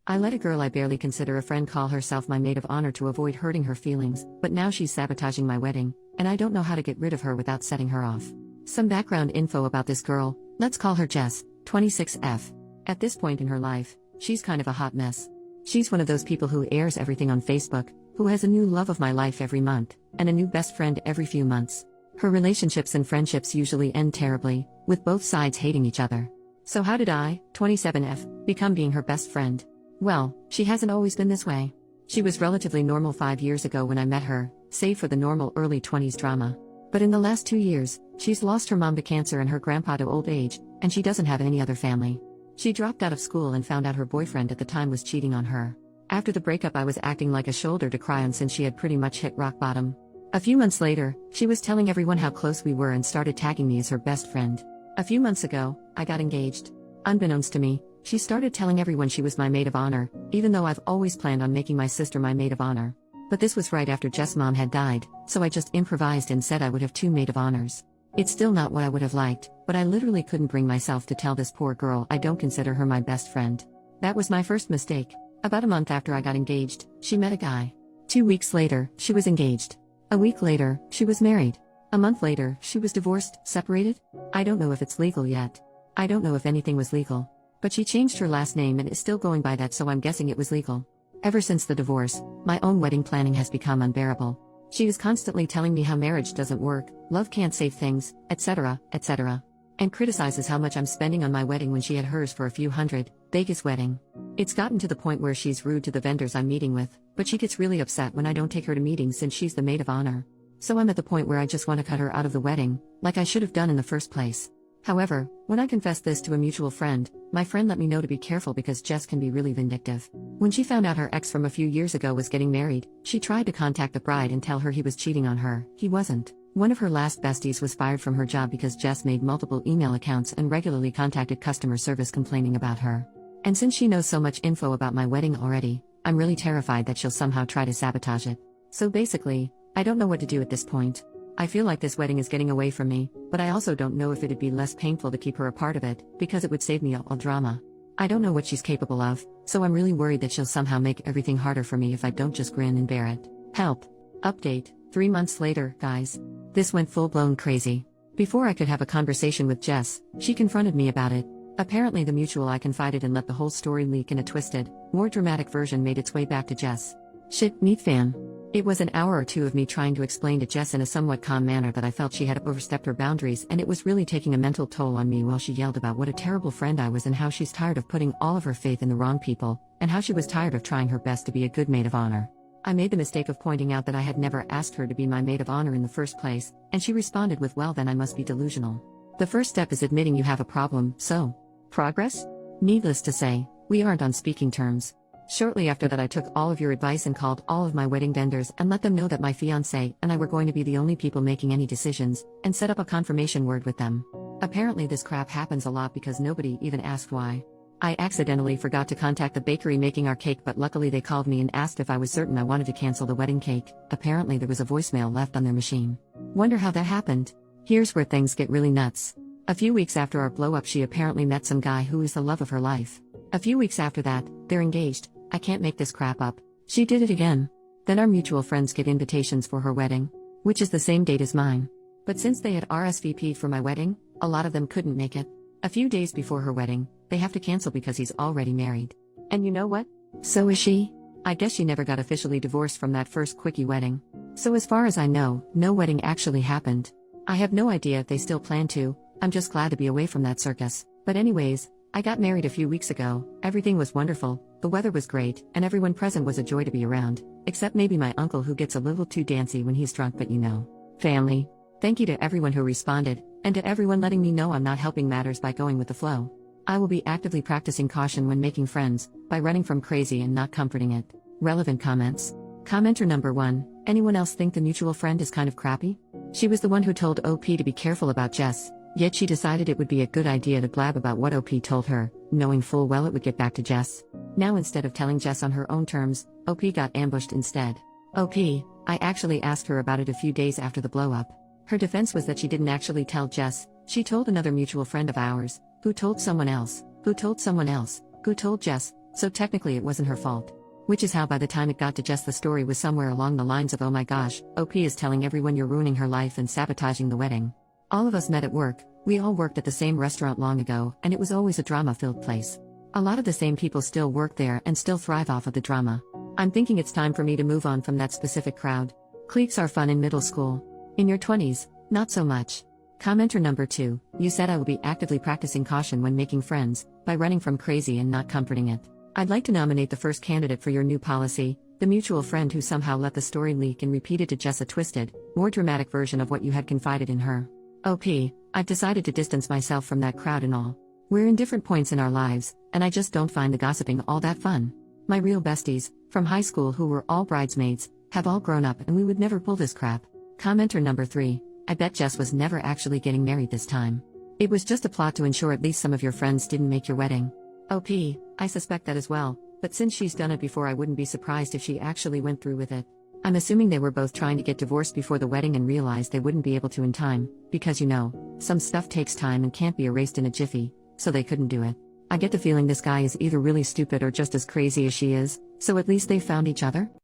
I let a girl I barely consider a friend call herself my maid of honor to avoid hurting her feelings, but now she's sabotaging my wedding, and I don't know how to get rid of her without setting her off. Some background info about this girl: let's call her Jess, 26F. At this point in her life, she's kind of a hot mess. She's one of those people who airs everything on Facebook, who has a new love of my life every month, and a new best friend every few months. Her relationships and friendships usually end terribly, with both sides hating each other. So how did I, 27F, become being her best friend? Well, she hasn't always been this way. She was relatively normal 5 years ago when I met her, save for the normal early 20s drama. But in the last 2 years, she's lost her mom to cancer and her grandpa to old age, and she doesn't have any other family. She dropped out of school and found out her boyfriend at the time was cheating on her. After the breakup, I was acting like a shoulder to cry on since she had pretty much hit rock bottom. A few months later, she was telling everyone how close we were and started tagging me as her best friend. A few months ago, I got engaged. Unbeknownst to me, she started telling everyone she was my maid of honor, even though I've always planned on making my sister my maid of honor. But this was right after Jess' mom had died, so I just improvised and said I would have 2 maid of honors. It's still not what I would have liked, but I literally couldn't bring myself to tell this poor girl I don't consider her my best friend. That was my first mistake. About a month after I got engaged, she met a guy. 2 weeks later, she was engaged. A week later, she was married. A month later, she was divorced, separated. I don't know if it's legal yet. I don't know if anything was legal. But she changed her last name and is still going by that, so I'm guessing it was legal. Ever since the divorce, my own wedding planning has become unbearable. She is constantly telling me how marriage doesn't work, love can't save things, etc., etc. And criticizes how much I'm spending on my wedding when she had hers for a few hundred. Vegas wedding. It's gotten to the point where she's rude to the vendors I'm meeting with, but she gets really upset when I don't take her to meetings since she's the maid of honor. So I'm at the point where I just want to cut her out of the wedding, like I should have done in the first place. However, when I confessed this to a mutual friend, my friend let me know to be careful because Jess can be really vindictive. When she found out her ex from a few years ago was getting married, she tried to contact the bride and tell her he was cheating on her. He wasn't. One of her last besties was fired from her job because Jess made multiple email accounts and regularly contacted customer service complaining about her. And since she knows so much info about my wedding already, I'm really terrified that she'll somehow try to sabotage it. So basically, I don't know what to do at this point. I feel like this wedding is getting away from me, but I also don't know if it'd be less painful to keep her a part of it, because it would save me all drama. I don't know what she's capable of, so I'm really worried that she'll somehow make everything harder for me if I don't just grin and bear it. Help. Update. 3 months later, guys. This went full-blown crazy. Before I could have a conversation with Jess, she confronted me about it. Apparently the mutual I confided in let the whole story leak, and a twisted, more dramatic version made its way back to Jess. Shit, meet fan. It was an hour or two of me trying to explain to Jess in a somewhat calm manner that I felt she had overstepped her boundaries, and it was really taking a mental toll on me while she yelled about what a terrible friend I was and how she's tired of putting all of her faith in the wrong people, and how she was tired of trying her best to be a good maid of honor. I made the mistake of pointing out that I had never asked her to be my maid of honor in the first place, and she responded with, well, then I must be delusional. The first step is admitting you have a problem, so. Progress? Needless to say, we aren't on speaking terms. Shortly after that, I took all of your advice and called all of my wedding vendors and let them know that my fiancé and I were going to be the only people making any decisions, and set up a confirmation word with them. Apparently this crap happens a lot because nobody even asked why. I accidentally forgot to contact the bakery making our cake, but luckily they called me and asked if I was certain I wanted to cancel the wedding cake. Apparently there was a voicemail left on their machine. Wonder how that happened. Here's where things get really nuts. A few weeks after our blow-up, she apparently met some guy who is the love of her life. A few weeks after that, they're engaged. I can't make this crap up. She did it again. Then our mutual friends get invitations for her wedding, which is the same date as mine. But since they had RSVP'd for my wedding, a lot of them couldn't make it. A few days before her wedding, they have to cancel because he's already married. And you know what? So is she. I guess she never got officially divorced from that first quickie wedding. So as far as I know, no wedding actually happened. I have no idea if they still plan to. I'm just glad to be away from that circus. But anyways, I got married a few weeks ago. Everything was wonderful, the weather was great, and everyone present was a joy to be around, except maybe my uncle who gets a little too dancy when he's drunk, but you know. Family. Thank you to everyone who responded, and to everyone letting me know I'm not helping matters by going with the flow. I will be actively practicing caution when making friends, by running from crazy and not comforting it. Relevant comments. Commenter number 1, anyone else think the mutual friend is kind of crappy? She was the one who told OP to be careful about Jess. Yet she decided it would be a good idea to blab about what OP told her, knowing full well it would get back to Jess. Now instead of telling Jess on her own terms, OP got ambushed instead. OP, I actually asked her about it a few days after the blow-up. Her defense was that she didn't actually tell Jess, she told another mutual friend of ours, who told someone else, who told someone else, who told Jess, so technically it wasn't her fault. Which is how by the time it got to Jess the story was somewhere along the lines of, oh my gosh, OP is telling everyone you're ruining her life and sabotaging the wedding. All of us met at work, we all worked at the same restaurant long ago, and it was always a drama-filled place. A lot of the same people still work there and still thrive off of the drama. I'm thinking it's time for me to move on from that specific crowd. Cliques are fun in middle school. In your 20s, not so much. Commenter number 2, you said I will be actively practicing caution when making friends, by running from crazy and not comforting it. I'd like to nominate the first candidate for your new policy, the mutual friend who somehow let the story leak and repeated to Jess a twisted, more dramatic version of what you had confided in her. OP, I've decided to distance myself from that crowd and all. We're in different points in our lives, and I just don't find the gossiping all that fun. My real besties, from high school who were all bridesmaids, have all grown up and we would never pull this crap. Commenter number 3, I bet Jess was never actually getting married this time. It was just a plot to ensure at least some of your friends didn't make your wedding. OP, I suspect that as well, but since she's done it before I wouldn't be surprised if she actually went through with it. I'm assuming they were both trying to get divorced before the wedding and realized they wouldn't be able to in time, because some stuff takes time and can't be erased in a jiffy, so they couldn't do it. I get the feeling this guy is either really stupid or just as crazy as she is, so at least they found each other?